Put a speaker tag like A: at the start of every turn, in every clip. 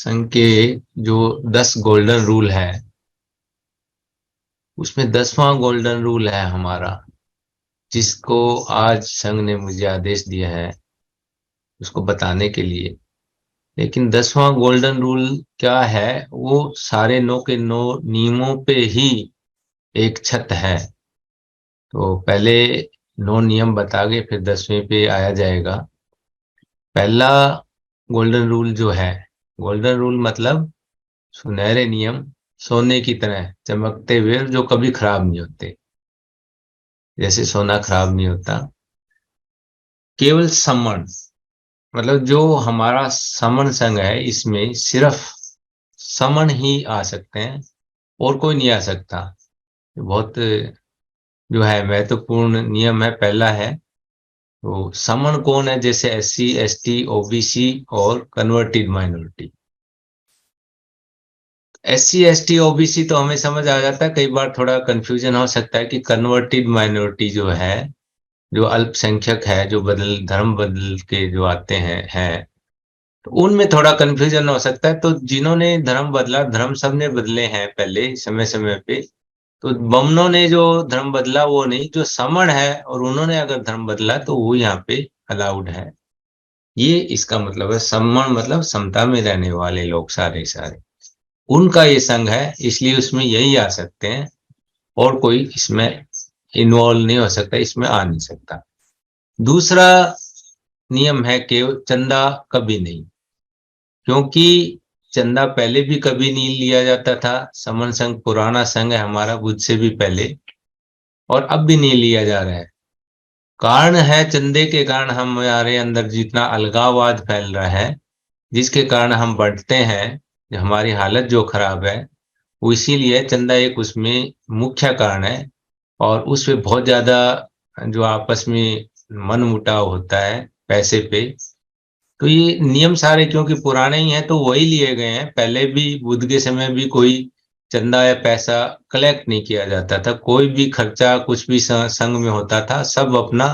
A: संघ के जो 10 गोल्डन रूल है, उसमें 10वां गोल्डन रूल है हमारा, जिसको आज संघ ने मुझे आदेश दिया है उसको बताने के लिए। लेकिन 10वां गोल्डन रूल क्या है? वो सारे 9 के 9 नियमों पे ही एक छत है। तो पहले 9 नियम बता के फिर 10वें पे आया जाएगा। पहला गोल्डन रूल जो है, गोल्डन रूल मतलब सुनहरे नियम, सोने की तरह चमकते हुए, जो कभी खराब नहीं होते, जैसे सोना खराब नहीं होता। केवल समण, मतलब जो हमारा समण संघ है, इसमें सिर्फ समण ही आ सकते हैं और कोई नहीं आ सकता। ये बहुत जो है महत्वपूर्ण नियम है। पहला है तो समण कौन है? जैसे SC ST OBC और converted minority. SC ST OBC तो हमें समझ आ जाता है, कई बार थोड़ा कंफ्यूजन हो सकता है कि कन्वर्टेड माइनॉरिटी जो है, जो अल्पसंख्यक है, जो धर्म बदल के जो आते हैं, तो उनमें थोड़ा कंफ्यूजन हो सकता है। तो जिन्होंने धर्म बदला, धर्म सबने बदले हैं पहले समय समय पे। तो बमनों ने जो धर्म बदला वो नहीं, जो समण है और उन्होंने अगर धर्म बदला तो वो यहाँ पे अलाउड है। ये इसका मतलब है। समण मतलब समता में रहने वाले लोग सारे सारे, उनका ये संघ है, इसलिए उसमें यही आ सकते हैं और कोई इसमें इन्वॉल्व नहीं हो सकता, इसमें आ नहीं सकता। दूसरा नियम है कि चंदा कभी नहीं, क्योंकि चंदा पहले भी कभी नहीं लिया जाता था। समन संघ पुराना संघ है हमारा, बुद्ध से भी पहले, और अब भी नहीं लिया जा रहा है। कारण है चंदे के कारण हमारे अंदर जितना अलगाववाद फैल रहा है, जिसके कारण हम बढ़ते हैं, हमारी हालत जो खराब है, वो इसीलिए चंदा एक उसमें मुख्य कारण है। और उस पे बहुत ज्यादा जो आपस में मन मुटाव होता है पैसे पे। तो ये नियम सारे क्योंकि पुराने ही हैं तो वही लिए गए हैं। पहले भी बुद्ध के समय भी कोई चंदा या पैसा कलेक्ट नहीं किया जाता था। कोई भी खर्चा कुछ भी संघ में होता था, सब अपना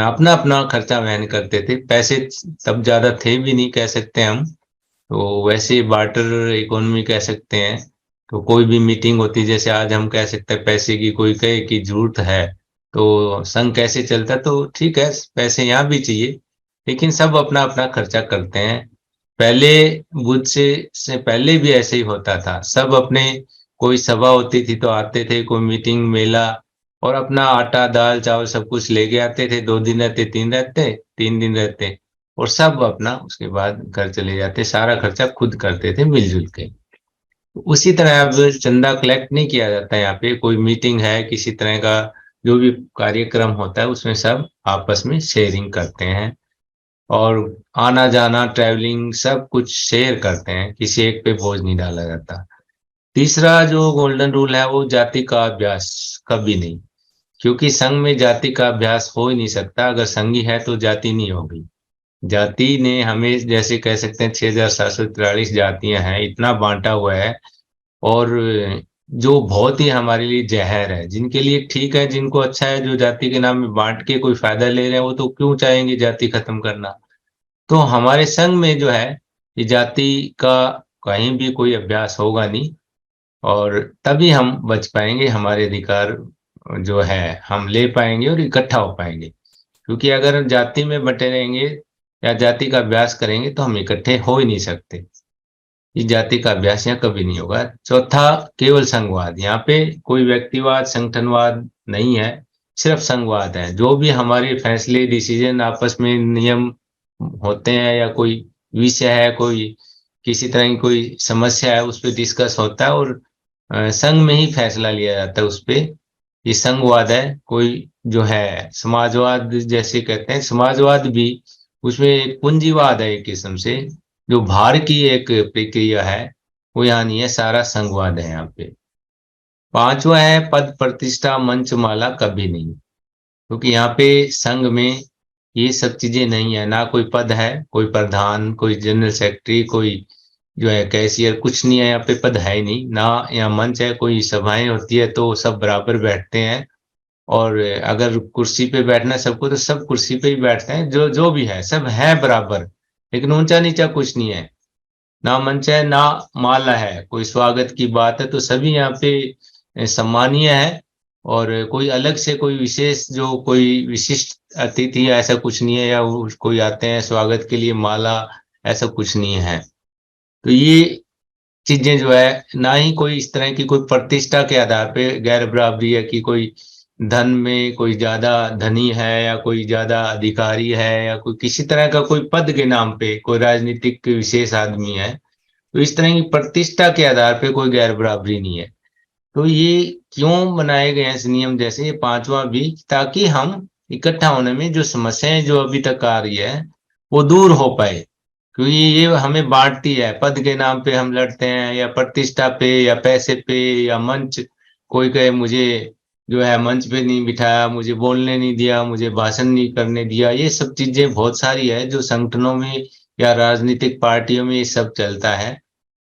A: अपना अपना खर्चा वहन करते थे। पैसे तब ज्यादा थे भी नहीं कह सकते हम, तो वैसे बार्टर इकोनॉमी कह सकते हैं। तो कोई भी मीटिंग होती, जैसे आज हम कह सकते हैं पैसे की कोई कहे कि जरूरत है, तो संघ कैसे चलता? तो ठीक है, पैसे यहाँ भी चाहिए, लेकिन सब अपना अपना खर्चा करते हैं। पहले बुद्ध से पहले भी ऐसे ही होता था। सब अपने, कोई सभा होती थी तो आते थे, कोई मीटिंग मेला, और अपना आटा दाल चावल सब कुछ लेके आते थे। 2 दिन रहते, 3 रहते, 3 दिन रहते, और सब अपना उसके बाद घर चले जाते। सारा खर्चा खुद करते थे मिलजुल के। उसी तरह अब चंदा कलेक्ट नहीं किया जाता है। यहाँ पे कोई मीटिंग है, किसी तरह का जो भी कार्यक्रम होता है, उसमें सब आपस में शेयरिंग करते हैं, और आना जाना ट्रैवलिंग सब कुछ शेयर करते हैं, किसी एक पे बोझ नहीं डाला जाता। तीसरा जो गोल्डन रूल है वो जाति का अभ्यास कभी नहीं, क्योंकि संघ में जाति का अभ्यास हो ही नहीं सकता। अगर संघी है तो जाति नहीं होगी। जाति ने हमें, जैसे कह सकते हैं 6743 जातियां हैं, इतना बांटा हुआ है। और जो बहुत ही हमारे लिए जहर है, जिनके लिए ठीक है, जिनको अच्छा है, जो जाति के नाम में बांट के कोई फायदा ले रहे हैं, वो तो क्यों चाहेंगे जाति खत्म करना। तो हमारे संघ में जो है, ये जाति का कहीं भी कोई अभ्यास होगा नहीं, और तभी हम बच पाएंगे, हमारे अधिकार जो है हम ले पाएंगे और इकट्ठा हो पाएंगे। क्योंकि अगर जाति में बटे रहेंगे या जाति का अभ्यास करेंगे तो हम इकट्ठे हो ही नहीं सकते। इस जाति का अभ्यास यहाँ कभी नहीं होगा। चौथा, केवल संघवाद। यहाँ पे कोई व्यक्तिवाद संगठनवाद नहीं है, सिर्फ संघवाद है। जो भी हमारे फैसले डिसीजन आपस में नियम होते हैं, या कोई विषय है, कोई किसी तरह की कोई समस्या है, उस पर डिस्कस होता है, और संघ में ही फैसला लिया जाता है उस पे। ये संघवाद है। कोई जो है समाजवाद जैसे कहते हैं, समाजवाद भी उसमें एक पूंजीवाद है एक किस्म से, जो भार की एक प्रक्रिया है, वो यहाँ नहीं है, सारा संघवाद है यहाँ पे। पांचवा है पद प्रतिष्ठा मंच माला कभी नहीं, क्योंकि यहाँ पे संघ में ये सब चीजें नहीं है। ना कोई पद है, कोई प्रधान, कोई जनरल सेक्रेटरी, कोई जो है कैशियर, कुछ नहीं है यहाँ पे। पद है ही नहीं ना। यहाँ मंच है, कोई सभाएं होती है तो सब बराबर बैठते हैं, और अगर कुर्सी पे बैठना है सबको तो सब कुर्सी पे ही बैठते हैं। जो जो भी है सब है बराबर, लेकिन ऊंचा नीचा कुछ नहीं है। ना मंच है ना माला है, कोई स्वागत की बात है, तो सभी यहाँ पे सम्मानीय है। और कोई अलग से कोई विशेष जो कोई विशिष्ट अतिथि या ऐसा कुछ नहीं है, या कोई आते हैं स्वागत के लिए माला, ऐसा कुछ नहीं है। तो ये चीजें जो है, ना ही कोई इस तरह की कोई प्रतिष्ठा के आधार पे गैर बराबरी है कि कोई धन में कोई ज्यादा धनी है या कोई ज्यादा अधिकारी है या कोई किसी तरह का कोई पद के नाम पे कोई राजनीतिक विशेष आदमी है, तो इस तरह की प्रतिष्ठा के आधार पे कोई गैर बराबरी नहीं है। तो ये क्यों बनाए गए हैं इस नियम जैसे ये पांचवा भी, ताकि हम इकट्ठा होने में जो समस्याएं जो अभी तक आ रही है वो दूर हो पाए। क्योंकि ये हमें बांटती है, पद के नाम पे हम लड़ते हैं, या प्रतिष्ठा पे या पैसे पे या मंच, कोई कहे मुझे जो है मंच पे नहीं बिठाया, मुझे बोलने नहीं दिया, मुझे भाषण नहीं करने दिया, ये सब चीजें बहुत सारी है जो संगठनों में या राजनीतिक पार्टियों में ये सब चलता है।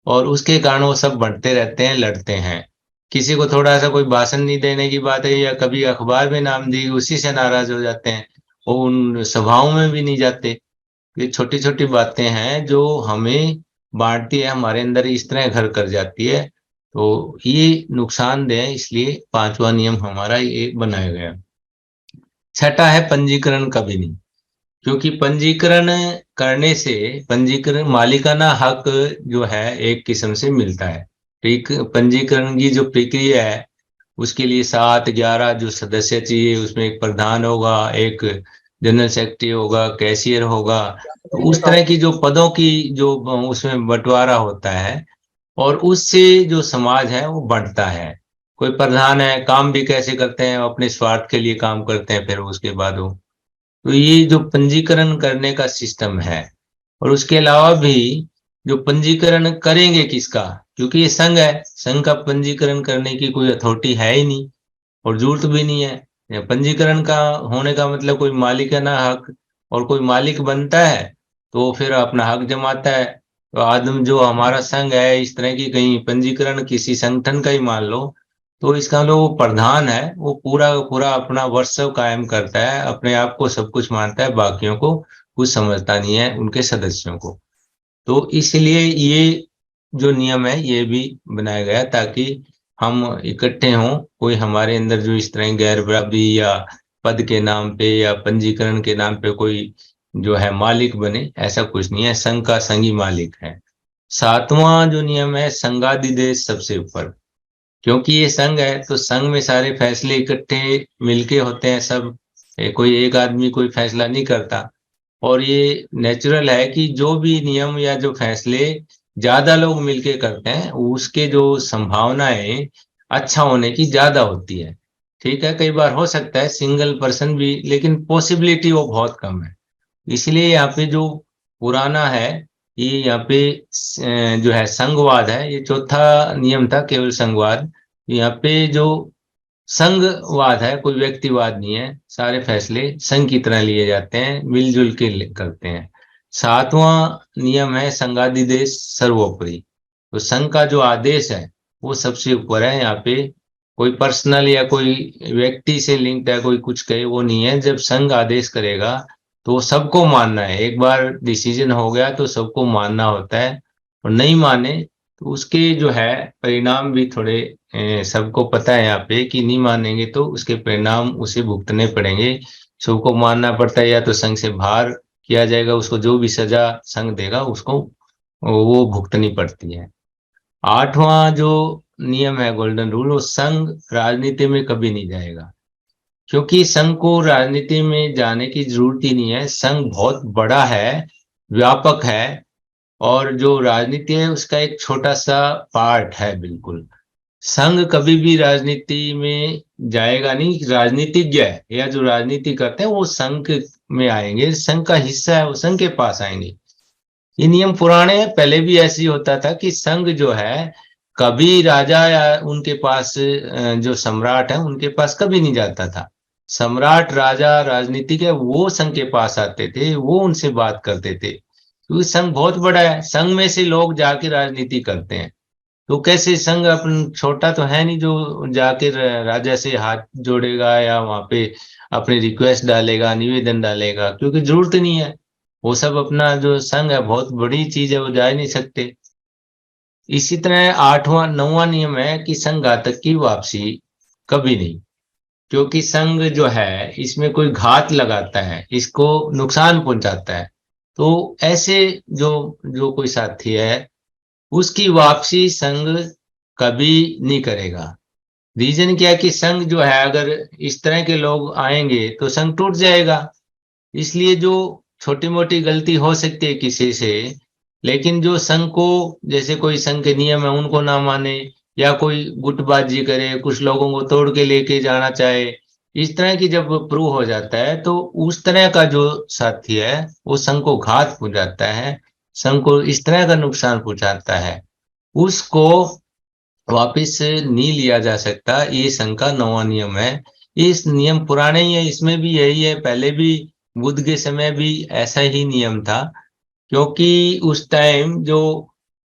A: और उसके कारण वो सब बढ़ते रहते हैं, लड़ते हैं। किसी को थोड़ा सा कोई भाषण नहीं देने की बात है या कभी अखबार में नाम दी, उसी से नाराज हो जाते हैं, वो उन सभाओं में भी नहीं जाते। ये छोटी छोटी बातें हैं जो हमें बांटती है, हमारे अंदर इस तरह घर कर जाती है। तो ये नुकसानदेह है, इसलिए पांचवा नियम हमारा ये बनाया गया। छठा है पंजीकरण कभी नहीं। क्योंकि पंजीकरण करने से, पंजीकरण मालिकाना हक जो है एक किस्म से मिलता है। पंजीकरण की जो प्रक्रिया है उसके लिए 7-11 जो सदस्य चाहिए, उसमें एक प्रधान होगा, एक जनरल सेक्रेटरी होगा, कैशियर होगा। तो उस तरह की जो पदों की जो उसमें बंटवारा होता है, और उससे जो समाज है वो बढ़ता है। कोई प्रधान है, काम भी कैसे करते हैं, वो अपने स्वार्थ के लिए काम करते हैं, फिर उसके बाद वो, तो ये जो पंजीकरण करने का सिस्टम है। और उसके अलावा भी जो पंजीकरण करेंगे किसका, क्योंकि ये संघ है, संघ का पंजीकरण करने की कोई अथॉरिटी है ही नहीं और जरूरत भी नहीं है। पंजीकरण का होने का मतलब कोई मालिकाना हक, और कोई मालिक बनता है तो फिर अपना हक जमाता है। तो आदम जो हमारा संघ है इस तरह की कहीं पंजीकरण किसी संगठन का ही मान लो, तो इसका जो प्रधान है वो पूरा पूरा अपना वर्चस्व कायम करता है, अपने आप को सब कुछ मानता है, बाकियों को कुछ समझता नहीं है, उनके सदस्यों को। तो इसलिए ये जो नियम है ये भी बनाया गया ताकि हम इकट्ठे हों, कोई हमारे अंदर जो इस तरह गैर बराबरी या पद के नाम पे या पंजीकरण के नाम पे कोई जो है मालिक बने, ऐसा कुछ नहीं है, संघ का संघ ही मालिक है। सातवां जो नियम है, संघाधिदेश सबसे ऊपर। क्योंकि ये संघ है तो संघ में सारे फैसले इकट्ठे मिलके होते हैं सब, कोई एक आदमी कोई फैसला नहीं करता। और ये नेचुरल है कि जो भी नियम या जो फैसले ज्यादा लोग मिलके करते हैं उसके जो संभावनाएं अच्छा होने की ज्यादा होती है। ठीक है, कई बार हो सकता है सिंगल पर्सन भी, लेकिन पॉसिबिलिटी वो बहुत कम है। इसलिए यहाँ पे जो पुराना है, ये यहाँ पे जो है संघवाद है, ये चौथा नियम था, केवल संघवाद। यहाँ पे जो संघवाद है, कोई व्यक्तिवाद नहीं है, सारे फैसले संघ की तरह लिए जाते हैं, मिलजुल के करते हैं। सातवां नियम है, संघाधिदेश सर्वोपरि। तो संघ का जो आदेश है वो सबसे ऊपर है। यहाँ पे कोई पर्सनल या कोई व्यक्ति से लिंक्ड है, कोई कुछ कहे वो नहीं है। जब संघ आदेश करेगा तो वो सबको मानना है, एक बार डिसीजन हो गया तो सबको मानना होता है। और नहीं माने तो उसके जो है परिणाम भी थोड़े सबको पता है यहाँ पे कि नहीं मानेंगे तो उसके परिणाम उसे भुगतने पड़ेंगे। सबको मानना पड़ता है, या तो संघ से बाहर किया जाएगा, उसको जो भी सजा संघ देगा उसको वो भुगतनी पड़ती है। आठवां जो नियम है, गोल्डन रूल, वो संघ राजनीति में कभी नहीं जाएगा। क्योंकि संघ को राजनीति में जाने की जरूरत ही नहीं है, संघ बहुत बड़ा है, व्यापक है, और जो राजनीति है उसका एक छोटा सा पार्ट है बिल्कुल। संघ कभी भी राजनीति में जाएगा नहीं, राजनीतिज्ञ है या जो राजनीति करते हैं वो संघ में आएंगे, संघ का हिस्सा है वो संघ के पास आएंगे। ये नियम पुराने हैं, पहले भी ऐसे ही होता था कि संघ जो है कभी राजा या उनके पास जो सम्राट है उनके पास कभी नहीं जाता था। सम्राट, राजा, राजनीतिक है, वो संघ के पास आते थे, वो उनसे बात करते थे, क्योंकि संघ बहुत बड़ा है, संघ में से लोग जाके राजनीति करते हैं। तो कैसे संघ अपन छोटा तो है नहीं जो जाके राजा से हाथ जोड़ेगा या वहां पे अपनी रिक्वेस्ट डालेगा, निवेदन डालेगा, क्योंकि जरूरत नहीं है। वो सब अपना जो संघ है बहुत बड़ी चीज है, वो जा ही नहीं सकते। इसी तरह 8वां 9वां नियम है कि संघातक की वापसी कभी नहीं, क्योंकि संघ जो है इसमें कोई घात लगाता है, इसको नुकसान पहुंचाता है, तो ऐसे जो जो कोई साथी है उसकी वापसी संघ कभी नहीं करेगा। रीजन क्या है कि संघ जो है अगर इस तरह के लोग आएंगे तो संघ टूट जाएगा। इसलिए जो छोटी मोटी गलती हो सकती है किसी से, लेकिन जो संघ को, जैसे कोई संघ के नियम है उनको ना माने, या कोई गुटबाजी करे, कुछ लोगों को तोड़ के लेके जाना चाहे, इस तरह की जब प्रूव हो जाता है तो उस तरह का जो साथी है वो संघ को घात पहुंचाता है, संघ को इस तरह का नुकसान पहुंचाता है, उसको वापिस नहीं लिया जा सकता। ये संघ का 9वां नियम है। इस नियम पुराने ही है, इसमें भी यही है, पहले भी बुद्ध के समय भी ऐसा ही नियम था, क्योंकि उस टाइम जो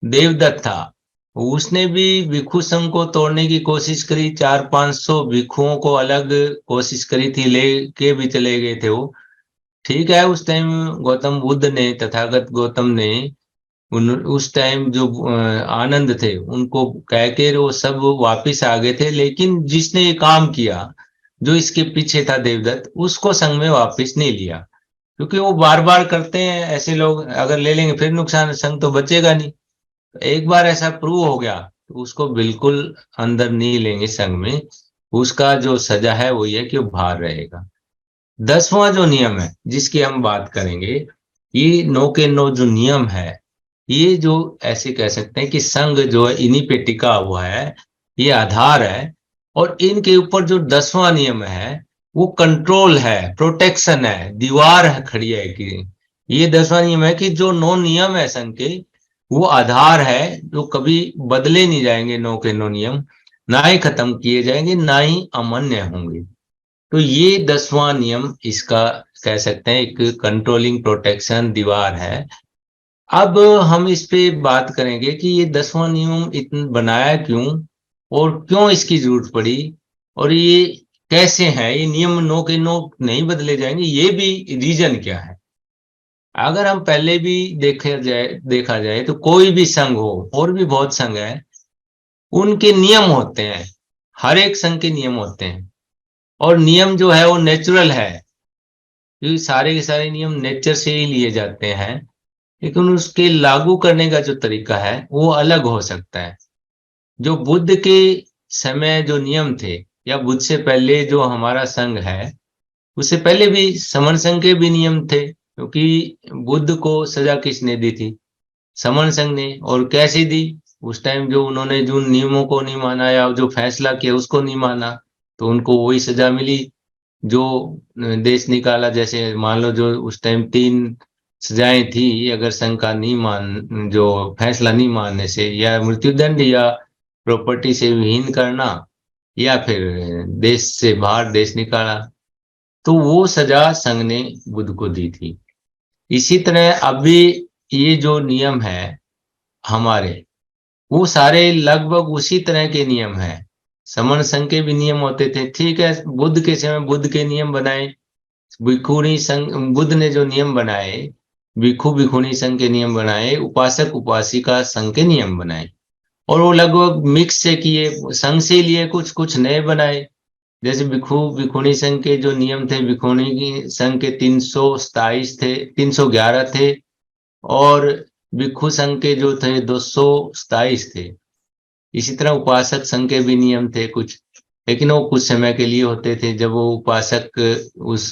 A: देवदत्त था उसने भी भिक्षु संघ को तोड़ने की कोशिश करी, 400-500 भिक्षुओं को अलग कोशिश करी थी, लेके भी चले गए थे वो। ठीक है, उस टाइम गौतम बुद्ध ने, तथागत गौतम ने उस टाइम जो आनंद थे उनको कह के वो सब वापिस आ गए थे, लेकिन जिसने ये काम किया, जो इसके पीछे था देवदत्त, उसको संघ में वापिस नहीं लिया, क्योंकि वो बार बार करते हैं ऐसे लोग, अगर ले लेंगे फिर नुकसान, संघ तो बचेगा नहीं। एक बार ऐसा प्रूव हो गया तो उसको बिल्कुल अंदर नहीं लेंगे संघ में, उसका जो सजा है वो ये कि वो बाहर रहेगा। 10वां जो नियम है जिसकी हम बात करेंगे, ये 9 के 9 जो नियम है, ये जो ऐसे कह सकते हैं कि संघ जो है इन्हीं पे टिका हुआ है, ये आधार है। और इनके ऊपर जो 10वां नियम है वो कंट्रोल है, प्रोटेक्शन है, दीवार है खड़ी है कि ये 10वां नियम है कि जो 9 नियम है संघ के, वो आधार है जो कभी बदले नहीं जाएंगे। 9 के 9 नियम ना ही खत्म किए जाएंगे, ना ही अमान्य होंगे। तो ये 10वां नियम इसका कह सकते हैं एक कंट्रोलिंग प्रोटेक्शन दीवार है। अब हम इस पे बात करेंगे कि ये 10वां नियम इतना बनाया क्यों, और क्यों इसकी जरूरत पड़ी, और ये कैसे है, ये नियम 9 के 9 नहीं बदले जाएंगे, ये भी रीजन क्या है। अगर हम पहले भी देखा जाए तो कोई भी संघ हो, और भी बहुत संघ है, उनके नियम होते हैं, हर एक संघ के नियम होते हैं, और नियम जो है वो नेचुरल है, क्योंकि सारे के सारे नियम नेचर से ही लिए जाते हैं, लेकिन उसके लागू करने का जो तरीका है वो अलग हो सकता है। जो बुद्ध के समय जो नियम थे, या बुद्ध से पहले जो हमारा संघ है, उससे पहले भी समण संघ के भी नियम थे, क्योंकि बुद्ध को सजा किसने दी थी? समण संघ ने। और कैसी दी? उस टाइम जो उन्होंने जो नियमों को नहीं माना या जो फैसला किया उसको नहीं माना, तो उनको वही सजा मिली जो देश निकाला। जैसे मान लो जो उस टाइम 3 सजाएं थी, अगर संघ का नहीं मान, जो फैसला नहीं मानने से, या मृत्युदंड, या प्रॉपर्टी से विहीन करना, या फिर देश से बाहर देश निकाला, तो वो सजा संघ ने बुद्ध को दी थी। इसी तरह अभी ये जो नियम है हमारे, वो सारे लगभग उसी तरह के नियम हैं। समण संघ के भी नियम होते थे, ठीक है, बुद्ध के समय बुद्ध के नियम बनाए, भिखुनी संघ, बुद्ध ने जो नियम बनाए, भिखु भिखुनी संघ के नियम बनाए, उपासक उपासिका संघ के नियम बनाए, और वो लगभग मिक्स से किए, संघ से लिए, कुछ कुछ नए बनाए। जैसे भिखु भिखुनी संघ के जो नियम थे, भिखुनी की संघ के 327 थे, 311 थे, और भिक्षु संघ के जो थे 227 थे। इसी तरह उपासक संघ के भी नियम थे कुछ, लेकिन वो कुछ समय के लिए होते थे, जब वो उपासक उस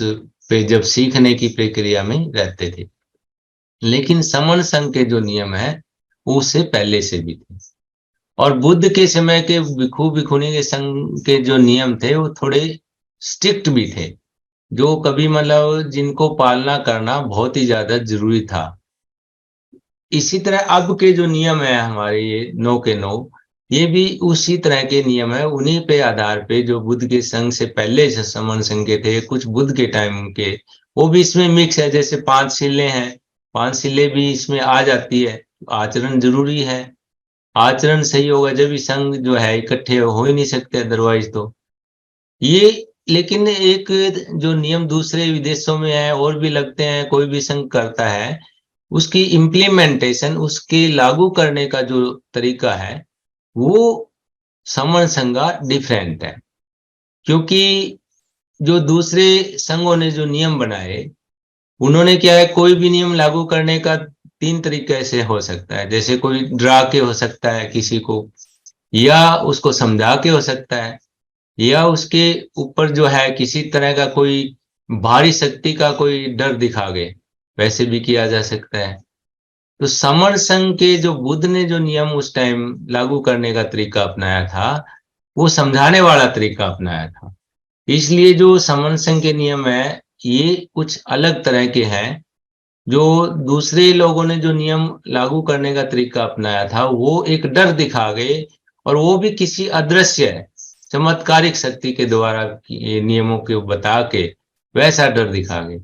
A: पे जब सीखने की प्रक्रिया में रहते थे। लेकिन समण संघ के जो नियम है वो उससे पहले से भी थे। और बुद्ध के समय के भिक्षु भिक्षुणी के संघ के जो नियम थे वो थोड़े स्ट्रिक्ट भी थे, जो कभी मतलब जिनको पालना करना बहुत ही ज्यादा जरूरी था। इसी तरह अब के जो नियम है हमारे, ये 9 के 9, ये भी उसी तरह के नियम है, उन्हीं पे आधार पे जो बुद्ध के संघ से पहले से समण संघ के थे, कुछ बुद्ध के टाइम के, वो भी इसमें मिक्स है। जैसे 5 सिले हैं, 5 सिले भी इसमें आ जाती है। आचरण जरूरी है, आचरण सही होगा जब भी संघ जो है इकट्ठे हो ही नहीं सकते अदरवाइज तो ये। लेकिन एक जो नियम दूसरे विदेशों में है और भी लगते हैं, कोई भी संघ करता है, उसकी इम्प्लीमेंटेशन, उसके लागू करने का जो तरीका है वो समण संघ का डिफरेंट है। क्योंकि जो दूसरे संघों ने जो नियम बनाए, उन्होंने क्या है, कोई भी नियम लागू करने का तीन तरीके से हो सकता है। जैसे कोई डरा के हो सकता है किसी को, या उसको समझा के हो सकता है, या उसके ऊपर जो है किसी तरह का कोई भारी शक्ति का कोई डर दिखा गए, वैसे भी किया जा सकता है। तो समण संघ के जो बुद्ध ने जो नियम उस टाइम लागू करने का तरीका अपनाया था, वो समझाने वाला तरीका अपनाया था। इसलिए जो समण संघ के नियम है, ये कुछ अलग तरह के हैं। जो दूसरे लोगों ने जो नियम लागू करने का तरीका अपनाया था, वो एक डर दिखा गए, और वो भी किसी अदृश्य चमत्कारिक शक्ति के द्वारा ये नियमों को बता के वैसा डर दिखा गए।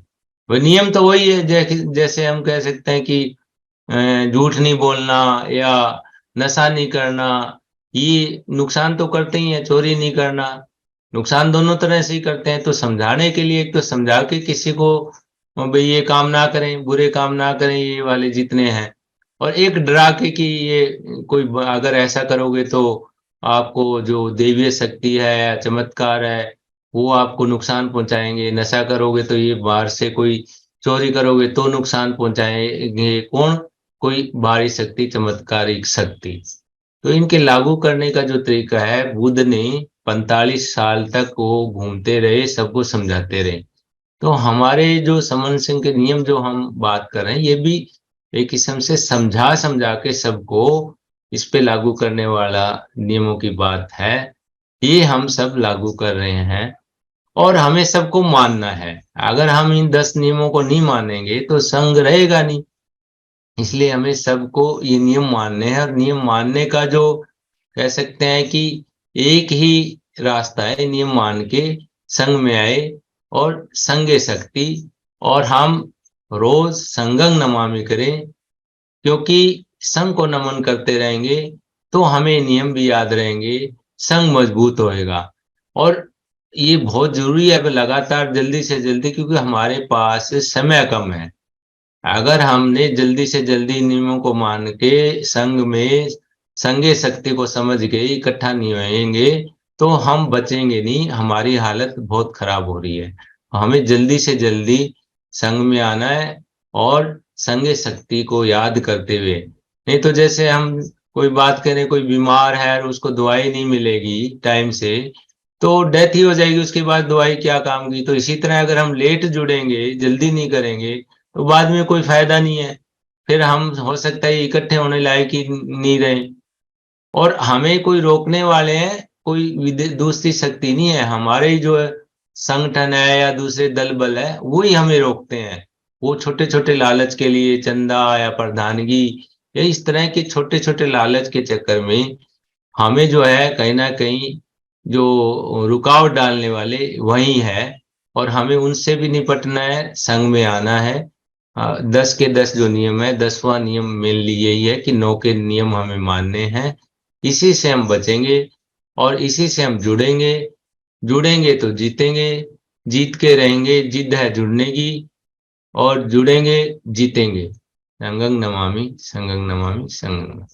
A: वो नियम तो वही है, जैसे हम कह सकते हैं कि झूठ नहीं बोलना या नशा नहीं करना, ये नुकसान तो करते ही है। चोरी नहीं करना, नुकसान दोनों तरह से ही करते हैं। तो समझाने के लिए, एक तो समझा के किसी को भाई ये काम ना करें, बुरे काम ना करें, ये वाले जितने हैं, और एक डरा के कि ये कोई अगर ऐसा करोगे तो आपको जो दैवीय शक्ति है या चमत्कार है वो आपको नुकसान पहुंचाएंगे। नशा करोगे तो ये बाहर से कोई, चोरी करोगे तो नुकसान पहुंचाएंगे कौन, कोई बाहरी शक्ति, चमत्कारिक शक्ति। तो इनके लागू करने का जो तरीका है, बुद्ध ने 45 साल तक वो घूमते रहे, सबको समझाते रहे। तो हमारे जो समन सिंह के नियम जो हम बात कर रहे हैं, ये भी एक किस्म से समझा समझा के सबको इस पे लागू करने वाला नियमों की बात है। ये हम सब लागू कर रहे हैं, और हमें सबको मानना है। अगर हम इन 10 नियमों को नहीं मानेंगे तो संघ रहेगा नहीं। इसलिए हमें सबको ये नियम मानने हैं, और नियम मानने का जो कह सकते हैं कि एक ही रास्ता है, नियम मान के संघ में आए और संघे शक्ति, और हम रोज संगं नमामि करें। क्योंकि संघ को नमन करते रहेंगे तो हमें नियम भी याद रहेंगे, संघ मजबूत होएगा। और ये बहुत जरूरी है लगातार, जल्दी से जल्दी, क्योंकि हमारे पास समय कम है। अगर हमने जल्दी से जल्दी नियमों को मान के संघ में संघे शक्ति को समझ के इकट्ठा नहीं होएंगे तो हम बचेंगे नहीं, हमारी हालत बहुत खराब हो रही है। हमें जल्दी से जल्दी संघ में आना है, और संघे शक्ति को याद करते हुए। नहीं तो जैसे हम कोई बात करें, कोई बीमार है और उसको दवाई नहीं मिलेगी टाइम से, तो डेथ ही हो जाएगी, उसके बाद दवाई क्या काम की। तो इसी तरह अगर हम लेट जुड़ेंगे, जल्दी नहीं करेंगे, तो बाद में कोई फायदा नहीं है। फिर हम हो सकता है इकट्ठे होने लायक ही नहीं रहे, और हमें कोई रोकने वाले हैं, कोई दूसरी शक्ति नहीं है। हमारे ही जो है संगठन है या दूसरे दल बल है, वो ही हमें रोकते हैं। वो छोटे छोटे लालच के लिए, चंदा या प्रधानगी या इस तरह के छोटे छोटे लालच के चक्कर में हमें जो है कहीं ना कहीं जो रुकावट डालने वाले वही है। और हमें उनसे भी निपटना है, संघ में आना है। 10 के 10 जो नियम है, 10वां नियम मेनली यही है कि 9 के नियम हमें मानने हैं। इसी से हम बचेंगे, और इसी से हम जुड़ेंगे। जुड़ेंगे तो जीतेंगे, जीत के रहेंगे, जिद है जुड़ने की, और जुड़ेंगे जीतेंगे। संगं नमामि, संगं नमामि, संगं नमामि।